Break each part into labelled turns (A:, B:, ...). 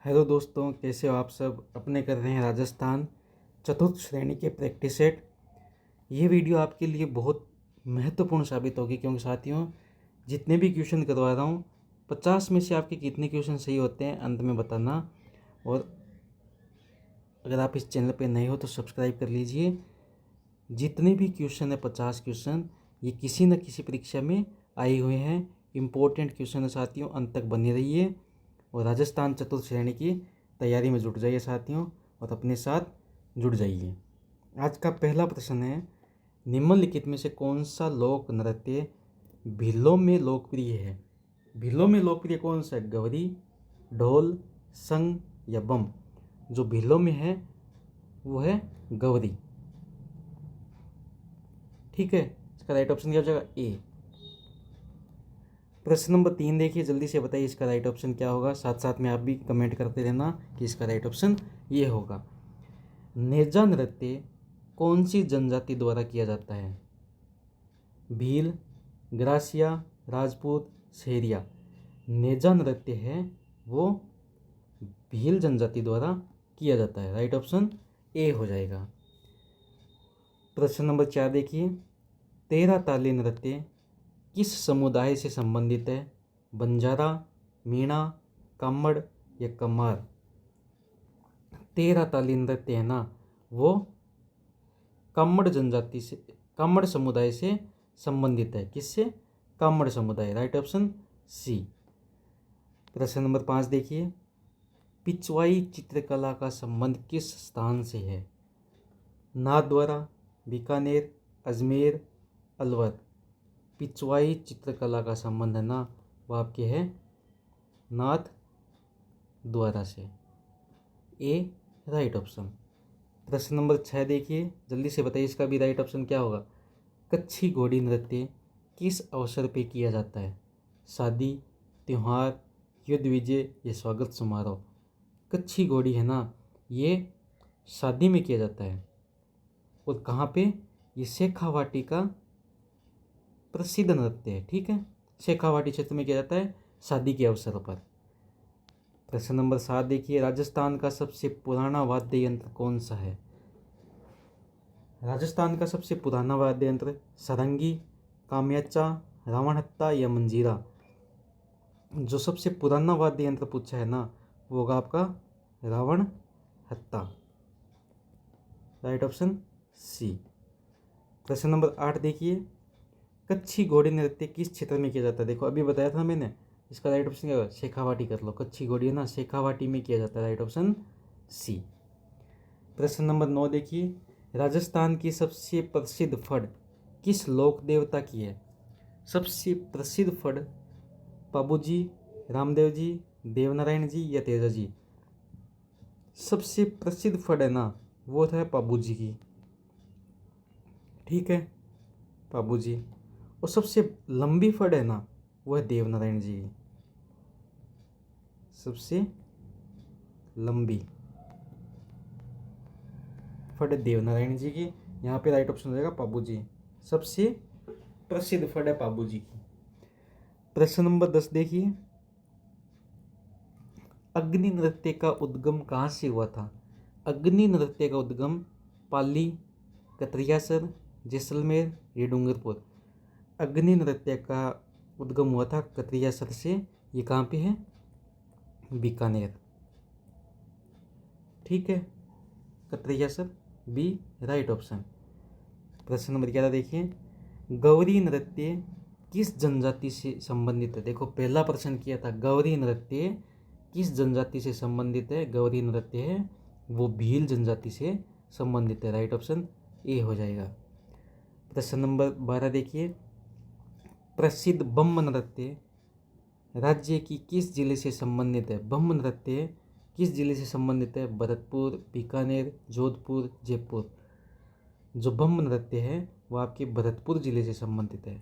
A: Hello दोस्तों, कैसे हो आप सब। अपने कर रहे हैं राजस्थान चतुर्थ श्रेणी के प्रैक्टिस सेट। ये वीडियो आपके लिए बहुत महत्वपूर्ण साबित होगी, क्योंकि साथियों जितने भी क्वेश्चन करवा रहा हूँ 50 में से आपके कितने क्वेश्चन सही होते हैं अंत में बताना। और अगर आप इस चैनल पे नए हो तो सब्सक्राइब कर लीजिए। जितने भी क्वेश्चन है 50 क्वेश्चन ये किसी न किसी परीक्षा में आए हुए हैं। इम्पोर्टेंट क्वेश्चन है साथियों, अंत तक बने रहिए और राजस्थान चतुर्थ श्रेणी की तैयारी में जुट जाइए साथियों, और अपने साथ जुड़ जाइए। आज का पहला प्रश्न है, निम्नलिखित में से कौन सा लोक नृत्य भीलों में लोकप्रिय है। भीलों में लोकप्रिय कौन सा है, गवरी, ढोल, संग या बम। जो भीलों में है वो है गवरी। ठीक है, इसका राइट ऑप्शन क्या हो जाएगा, ए। प्रश्न नंबर 3 देखिए, जल्दी से बताइए इसका राइट ऑप्शन क्या होगा। साथ साथ में आप भी कमेंट करते रहना कि इसका राइट ऑप्शन ये होगा। नेजा नृत्य कौन सी जनजाति द्वारा किया जाता है। भील, ग्रासिया, राजपूत, सेरिया। नेजा नृत्य है वो भील जनजाति द्वारा किया जाता है। राइट ऑप्शन ए हो जाएगा। प्रश्न नंबर 4 देखिए, तेरह ताली नृत्य किस समुदाय से संबंधित है। बंजारा, मीणा, कामड़ या कमार। तेरह ताली नृत्य है ना वो कामड़ जनजाति से, कामड़ समुदाय से संबंधित है। किससे, कामड़ समुदाय। Right option C. प्रश्न नंबर 5 देखिए, पिछवाई चित्रकला का संबंध किस स्थान से है। नाथद्वारा, बीकानेर, अजमेर, अलवर। पिछवाई चित्रकला का संबंध है ना वो आपके है नाथ द्वारा से। ए राइट ऑप्शन। प्रश्न नंबर 6 देखिए, जल्दी से बताइए इसका भी राइट ऑप्शन क्या होगा। कच्छी घोड़ी नृत्य किस अवसर पे किया जाता है। शादी, त्यौहार, युद्ध विजय या स्वागत समारोह। कच्छी घोड़ी है ना ये शादी में किया जाता है। और कहाँ पे, ये शेखावाटी का प्रसिद्ध नृत्य है। ठीक है, शेखावाटी क्षेत्र में किया जाता है शादी के अवसर पर। प्रश्न नंबर 7 देखिए, राजस्थान का सबसे पुराना वाद्य यंत्र कौन सा है। राजस्थान का सबसे पुराना वाद्य यंत्र सारंगी, कामयाचा, रावणहत्ता या मंजीरा। जो सबसे पुराना वाद्य यंत्र पूछा है ना वो होगा आपका Ravanhatha. Right option C. प्रश्न नंबर 8 देखिए, कच्छी घोड़ी नृत्य किस क्षेत्र में किया जाता है। देखो अभी बताया था मैंने, इसका राइट ऑप्शन क्या होगा, शेखावाटी कर लो। कच्छी घोड़ी है ना शेखावाटी में किया जाता है। Right option C. प्रश्न नंबर 9 देखिए, राजस्थान की सबसे प्रसिद्ध फड़ किस लोक देवता की है। सबसे प्रसिद्ध फड़ पाबूजी, रामदेव जी, देवनारायण जी या तेजा जी। सबसे प्रसिद्ध फड़ है ना वो है पाबूजी की। ठीक है, पाबूजी। और सबसे लंबी फड़ है ना वो है देवनारायण जी की। सबसे लंबी फड़ देवनारायण जी की। यहाँ पे राइट ऑप्शन हो जाएगा पाबूजी। सबसे प्रसिद्ध फड़ है पाबूजी की। प्रश्न नंबर 10 देखिए, अग्नि नृत्य का उद्गम कहाँ से हुआ था। अग्नि नृत्य का उद्गम पाली, कतरियासर, जैसलमेर या डूंगरपुर। अग्नि नृत्य का उद्गम हुआ था कतरियासर से। ये कहाँ पे है, बीकानेर। ठीक है, कतरियासर बी राइट ऑप्शन। प्रश्न नंबर 11 देखिए, गौरी नृत्य किस जनजाति से संबंधित है। देखो पहला प्रश्न किया था गौरी नृत्य किस जनजाति से संबंधित है। गौरी नृत्य है वो भील जनजाति से संबंधित है। राइट ऑप्शन ए हो जाएगा। प्रश्न नंबर 12 देखिए, प्रसिद्ध ब्रह्म नृत्य राज्य की किस जिले से संबंधित है। ब्रह्म नृत्य किस जिले से संबंधित है। भरतपुर, बीकानेर, जोधपुर, जयपुर। जो ब्रह्म नृत्य है वो आपके भरतपुर जिले से संबंधित है।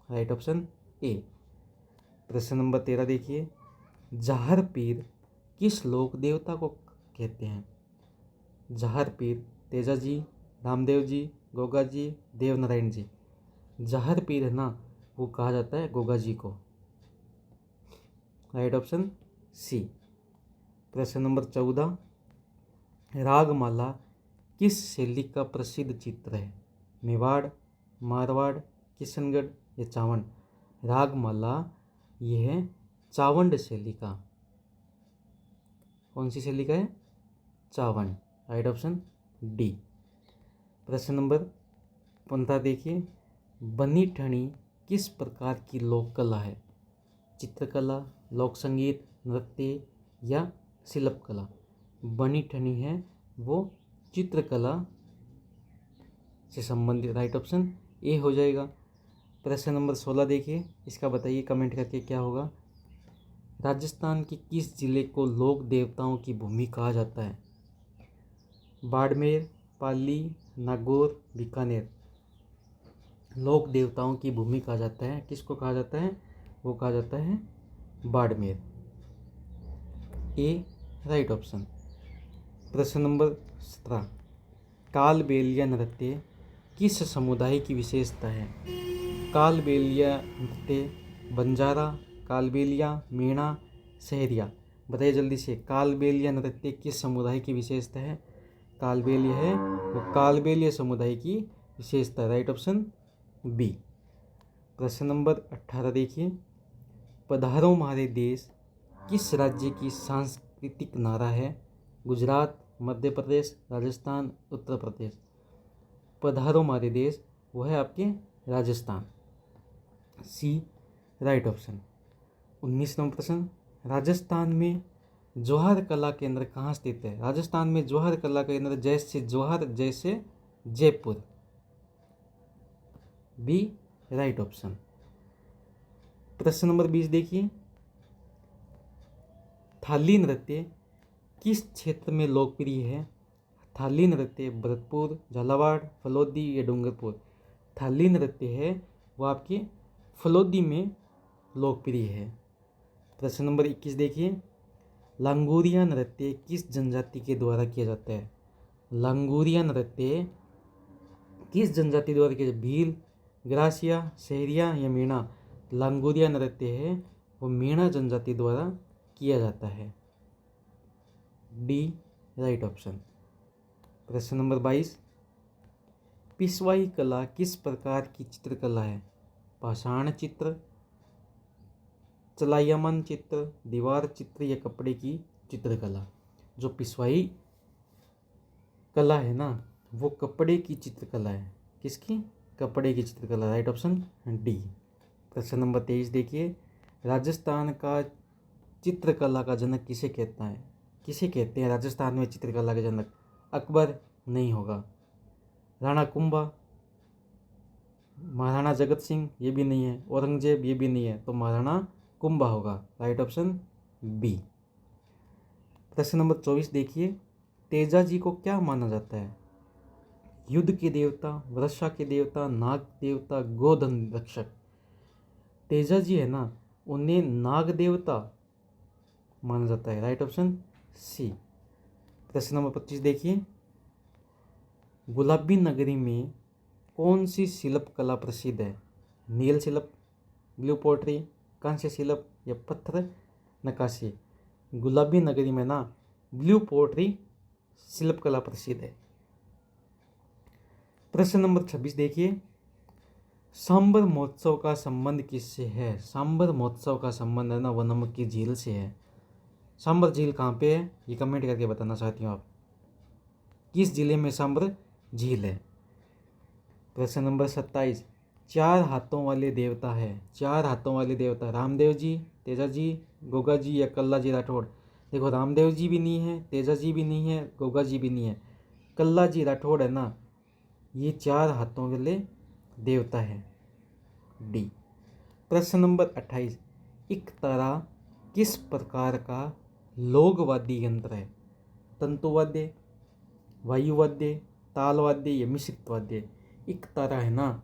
A: Right option A. प्रश्न नंबर 13 देखिए, जाहर पीर किस लोक देवता को कहते हैं। जाहर पीर तेजा जी, रामदेव जी, गोगा जी, देवनारायण जी। जाहर पीर है ना वो कहा जाता है गोगा जी को। Right option C. प्रश्न नंबर 14, रागमाला किस शैली का प्रसिद्ध चित्र है? मेवाड़, मारवाड़, किशनगढ़ या चावंड? रागमाला यह है चावंड शैली का। कौन सी शैली का है? चावंड। Right option D. प्रश्न नंबर 15 देखिए, बनी ठनी किस प्रकार की लोक कला है? चित्रकला, लोक संगीत, नृत्य या शिल्प कला? बनी ठनी है वो चित्रकला से संबंधित। राइट ऑप्शन ए हो जाएगा। प्रश्न नंबर 16 देखिए, इसका बताइए कमेंट करके क्या होगा। राजस्थान के किस जिले को लोक देवताओं की भूमि कहा जाता है? बाड़मेर, पाली, नागौर, बीकानेर? लोक देवताओं की भूमि कहा जाता है, किसको कहा जाता है? वो कहा जाता है बाड़मेर। ए राइट ऑप्शन। प्रश्न नंबर 17, कालबेलिया नृत्य किस समुदाय की विशेषता है? कालबेलिया नृत्य बंजारा, कालबेलिया, मीणा, सहरिया? बताइए जल्दी से, कालबेलिया नृत्य किस समुदाय की विशेषता है? कालबेलिया है वो कालबेलिया समुदाय की विशेषता। Right option B. प्रश्न नंबर 18 देखिए, पधारो म्हारे देश किस राज्य की सांस्कृतिक नारा है? गुजरात, मध्य प्रदेश, राजस्थान, उत्तर प्रदेश? पधारो म्हारे देश वो है आपके राजस्थान। सी राइट ऑप्शन। 19 नंबर प्रश्न, राजस्थान में जौहर कला केंद्र कहाँ स्थित है? राजस्थान में जौहर कला केंद्र जैसे जौहर जैसे जयपुर? B right option. प्रश्न नंबर 20 देखिए, थाली नृत्य किस क्षेत्र में लोकप्रिय है? थाली नृत्य भरतपुर, झालावाड़, फलोदी या डूंगरपुर? थाली नृत्य है वो आपके फलोदी में लोकप्रिय है। प्रश्न नंबर 21 देखिए, लांगूरिया नृत्य किस जनजाति के द्वारा किया जाता है? लांगूरिया नृत्य किस जनजाति द्वारा किया जाता है? भील, ग्रासिया, सहरिया या मीणा? लांगूरिया नृत्य है वो मीणा जनजाति द्वारा किया जाता है। D right option. प्रश्न नंबर 22, पिशवाई कला किस प्रकार की चित्रकला है? पाषाण चित्र, चलायमान चित्र, दीवार चित्र या कपड़े की चित्रकला? जो पिशवाई कला है ना वो कपड़े की चित्रकला है। किसकी? कपड़े की चित्रकला। Right option D. प्रश्न नंबर 23 देखिए, राजस्थान का चित्रकला का जनक किसे कहता है? किसे कहते हैं राजस्थान में चित्रकला के जनक? अकबर नहीं होगा, राणा कुंभा, महाराणा जगत सिंह ये भी नहीं है, औरंगजेब ये भी नहीं है, तो महाराणा कुंभा होगा। Right option B. प्रश्न नंबर 24 देखिए, तेजाजी को क्या माना जाता है? युद्ध के देवता, वर्षा के देवता, नाग देवता, गोधन रक्षक? तेजाजी है ना उन्हें नाग देवता माना जाता है। Right option C. प्रश्न नंबर 25 देखिए, गुलाबी नगरी में कौन सी शिल्प कला प्रसिद्ध है? नील शिल्प, ब्लू पोट्री, कांस्य शिल्प या पत्थर नक्काशी? गुलाबी नगरी में ना ब्लू पोट्री शिल्प कला प्रसिद्ध है। प्रश्न नंबर 26 देखिए, सांबर महोत्सव का संबंध किससे है? सांबर महोत्सव का संबंध है ना वो नमक की झील से है। सांबर झील कहाँ पे है ये कमेंट करके बताना चाहती हूँ आप, किस जिले में सांबर झील है? प्रश्न नंबर 27, चार हाथों वाले देवता है? चार हाथों वाले देवता रामदेव जी, तेजा जी, गोगा जी या कल्ला जी राठौड़? देखो रामदेव जी भी नहीं है, तेजा जी भी नहीं है, गोगा जी भी नहीं है, कल्ला जी राठौड़ है ना, ये चार हाथों वाले देवता है। डी। प्रश्न नंबर 28, इकतारा किस प्रकार का लोकवाद्य यंत्र है? तंतुवाद्य, वायुवाद्य, तालवाद्य या मिश्रित वाद्य? इकतारा है ना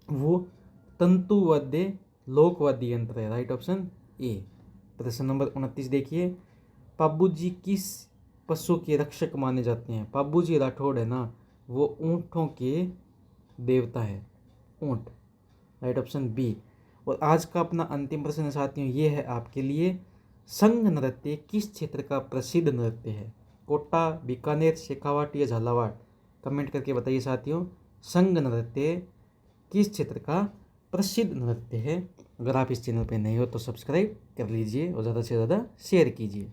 A: वो तंतुवाद्य लोकवाद्य यंत्र है। Right option A. प्रश्न नंबर 29 देखिए, पाबू जी किस पशु के रक्षक माने जाते हैं? पाबू जी राठौड़ है ना वो ऊँटों के देवता है, ऊँट। Right option B. और आज का अपना अंतिम प्रश्न साथियों ये है आपके लिए, संघ नृत्य किस क्षेत्र का प्रसिद्ध नृत्य है? कोटा, बीकानेर, शेखावाट या झालावाड़? कमेंट करके बताइए साथियों, संघ नृत्य किस क्षेत्र का प्रसिद्ध नृत्य है? अगर आप इस चैनल पर नए हो तो सब्सक्राइब कर लीजिए और ज़्यादा से ज़्यादा शेयर कीजिए।